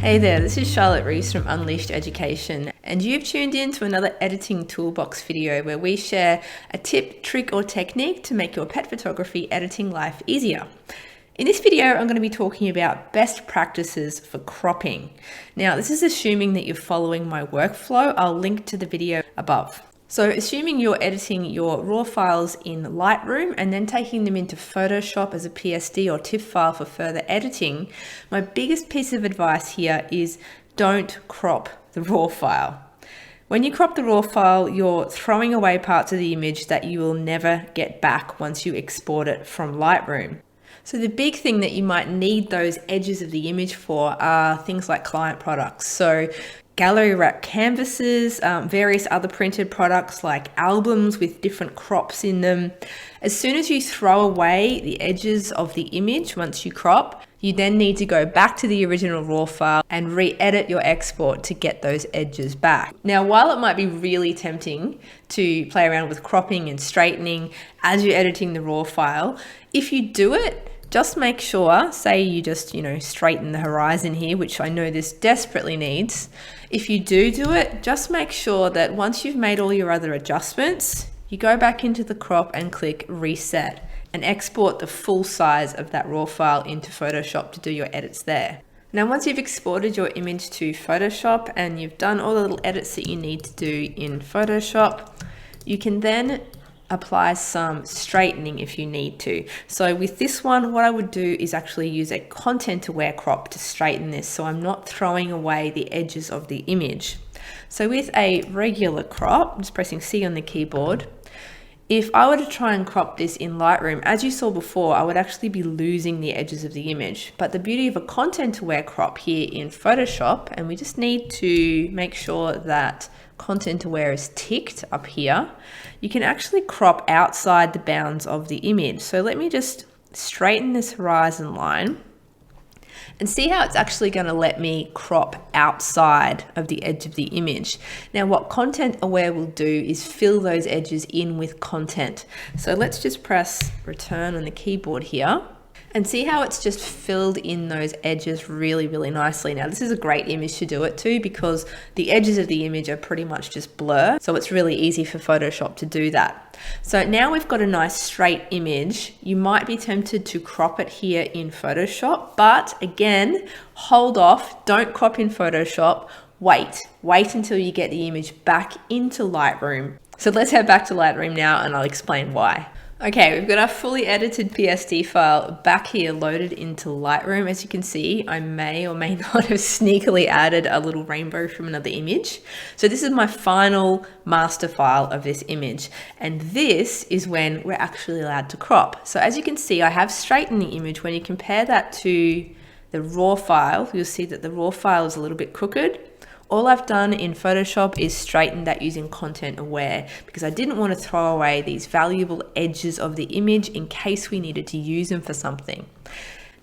Hey there, this is Charlotte Rees from Unleashed Education, and you've tuned in to another editing toolbox video where we share a tip, trick, or technique to make your pet photography editing life easier. In this video, I'm going to be talking about best practices for cropping. Now, this is assuming that you're following my workflow. I'll link to the video above. So assuming you're editing your raw files in Lightroom and then taking them into Photoshop as a PSD or TIFF file for further editing, my biggest piece of advice here is don't crop the raw file. When you crop the raw file, you're throwing away parts of the image that you will never get back once you export it from Lightroom. So the big thing that you might need those edges of the image for are things like client products. So gallery wrap canvases, various other printed products like albums with different crops in them. As soon as you throw away the edges of the image once you crop, you then need to go back to the original raw file and re-edit your export to get those edges back. Now, while it might be really tempting to play around with cropping and straightening as you're editing the raw file, if you do it, just make sure, say you just, straighten the horizon here, which I know this desperately needs. If you do it, just make sure that once you've made all your other adjustments, you go back into the crop and click reset and export the full size of that raw file into Photoshop to do your edits there. Now, once you've exported your image to Photoshop and you've done all the little edits that you need to do in Photoshop, you can then apply some straightening if you need to. So with this one, what I would do is actually use a content aware crop to straighten this, so I'm not throwing away the edges of the image. So with a regular crop, I'm just pressing C on the keyboard, if I were to try and crop this in Lightroom, as you saw before, I would actually be losing the edges of the image. But the beauty of a content aware crop here in Photoshop, and we just need to make sure that content aware is ticked up here, you can actually crop outside the bounds of the image. So let me just straighten this horizon line and see how it's actually going to let me crop outside of the edge of the image. Now, what content aware will do is fill those edges in with content. So let's just press return on the keyboard here and see how it's just filled in those edges really, really nicely. Now, this is a great image to do it to because the edges of the image are pretty much just blur. So it's really easy for Photoshop to do that. So now we've got a nice straight image. You might be tempted to crop it here in Photoshop, but again, hold off, don't crop in Photoshop. Wait until you get the image back into Lightroom. So let's head back to Lightroom now and I'll explain why. Okay, we've got our fully edited PSD file back here loaded into Lightroom. As you can see, I may or may not have sneakily added a little rainbow from another image. So this is my final master file of this image. And this is when we're actually allowed to crop. So as you can see, I have straightened the image. When you compare that to the raw file, you'll see that the raw file is a little bit crooked. All I've done in Photoshop is straighten that using content aware because I didn't want to throw away these valuable edges of the image in case we needed to use them for something.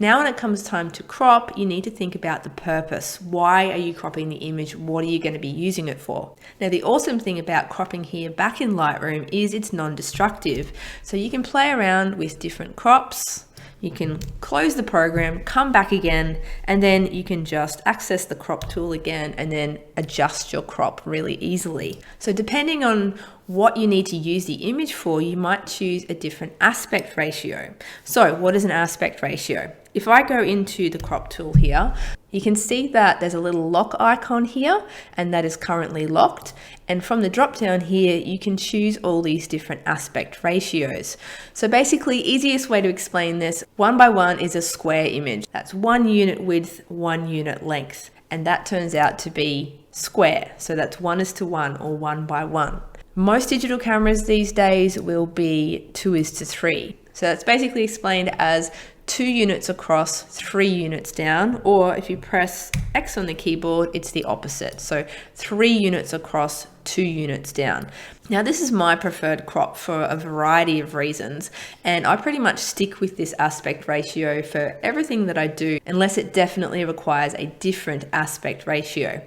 Now, when it comes time to crop, you need to think about the purpose. Why are you cropping the image? What are you going to be using it for? Now, the awesome thing about cropping here back in Lightroom is it's non-destructive. So you can play around with different crops. You can close the program, come back again, and then you can just access the crop tool again and then adjust your crop really easily. So depending on what you need to use the image for, you might choose a different aspect ratio. So what is an aspect ratio? If I go into the crop tool here, you can see that there's a little lock icon here and that is currently locked. And from the drop down here, you can choose all these different aspect ratios. So basically, easiest way to explain this, 1:1 is a square image. That's 1 unit width, 1 unit length. And that turns out to be square. So that's 1:1 or 1:1. Most digital cameras these days will be 2:3. So that's basically explained as 2 units across, 3 units down, or if you press X on the keyboard, it's the opposite. So 3 units across, 2 units down. Now, this is my preferred crop for a variety of reasons, and I pretty much stick with this aspect ratio for everything that I do, unless it definitely requires a different aspect ratio.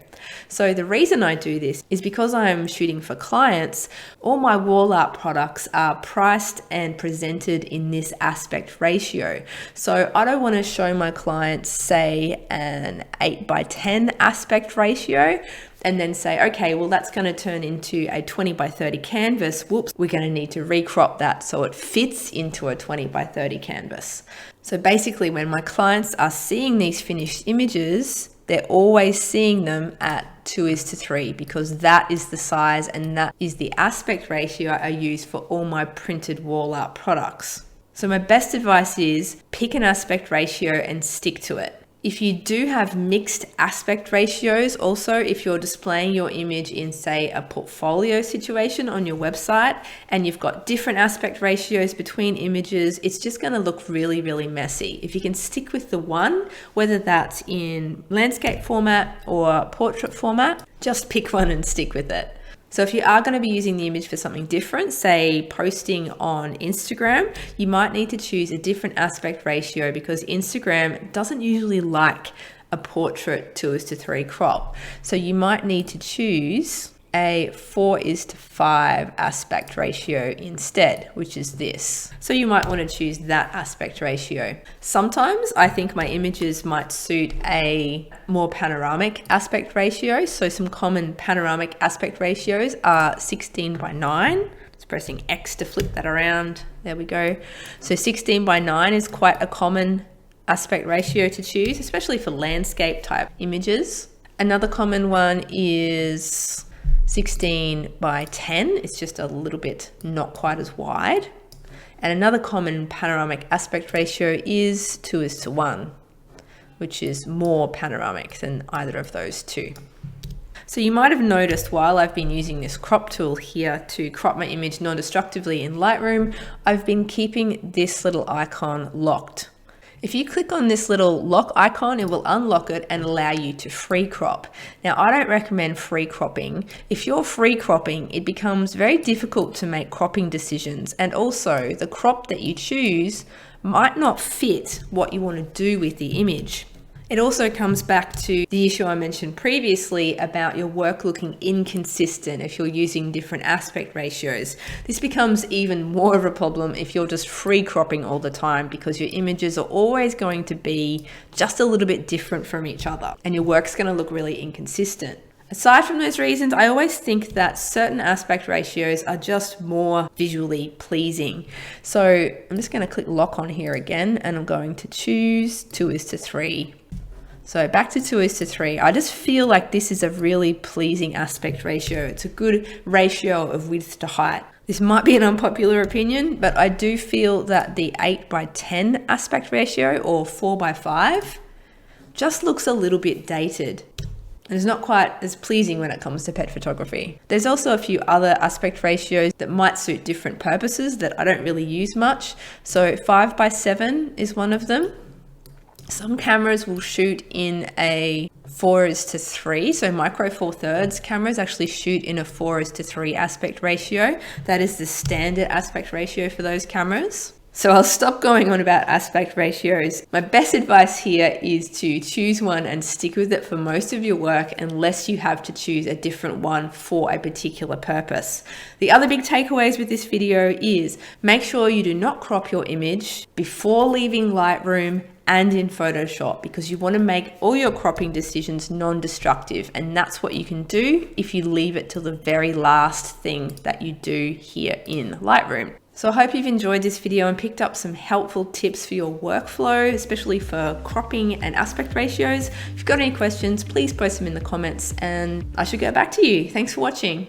So the reason I do this is because I'm shooting for clients, all my wall art products are priced and presented in this aspect ratio. So I don't want to show my clients, say, an 8:10 aspect ratio and then say, okay, well, that's going to turn into a 20:30 canvas. Whoops, we're going to need to recrop that so it fits into a 20:30 canvas. So basically, when my clients are seeing these finished images, they're always seeing them at 2:3 because that is the size and that is the aspect ratio I use for all my printed wall art products. So my best advice is pick an aspect ratio and stick to it. If you do have mixed aspect ratios, also if you're displaying your image in, say, a portfolio situation on your website and you've got different aspect ratios between images, it's just going to look really, really messy. If you can stick with the one, whether that's in landscape format or portrait format, just pick one and stick with it. So if you are going to be using the image for something different, say posting on Instagram, you might need to choose a different aspect ratio because Instagram doesn't usually like a portrait 2:3 crop. So you might need to choose a 4:5 aspect ratio instead, which is this. So you might want to choose that aspect ratio. Sometimes I think my images might suit a more panoramic aspect ratio. So some common panoramic aspect ratios are 16:9. Just pressing X to flip that around. There we go. So 16:9 is quite a common aspect ratio to choose, especially for landscape type images. Another common one is 16:10. It's just a little bit not quite as wide. And another common panoramic aspect ratio is 2:1, which is more panoramic than either of those two. So you might have noticed while I've been using this crop tool here to crop my image non-destructively in Lightroom, I've been keeping this little icon locked. If you click on this little lock icon, it will unlock it and allow you to free crop. Now, I don't recommend free cropping. If you're free cropping, it becomes very difficult to make cropping decisions. And also the crop that you choose might not fit what you want to do with the image. It also comes back to the issue I mentioned previously about your work looking inconsistent if you're using different aspect ratios. This becomes even more of a problem if you're just free cropping all the time because your images are always going to be just a little bit different from each other and your work's going to look really inconsistent. Aside from those reasons, I always think that certain aspect ratios are just more visually pleasing. So I'm just going to click lock on here again and I'm going to choose 2:3. So back to 2:3, I just feel like this is a really pleasing aspect ratio. It's a good ratio of width to height. This might be an unpopular opinion, but I do feel that the 8:10 aspect ratio or 4:5 just looks a little bit dated. And it's not quite as pleasing when it comes to pet photography. There's also a few other aspect ratios that might suit different purposes that I don't really use much. So 5:7 is one of them. Some cameras will shoot in a 4:3, so micro four thirds cameras actually shoot in a 4:3 aspect ratio. That is the standard aspect ratio for those cameras. So I'll stop going on about aspect ratios. My best advice here is to choose one and stick with it for most of your work unless you have to choose a different one for a particular purpose. The other big takeaways with this video is make sure you do not crop your image before leaving Lightroom and in Photoshop because you want to make all your cropping decisions non-destructive, and that's what you can do if you leave it till the very last thing that you do here in Lightroom. So I hope you've enjoyed this video and picked up some helpful tips for your workflow, especially for cropping and aspect ratios. If you've got any questions, please post them in the comments and I should get back to you. Thanks for watching.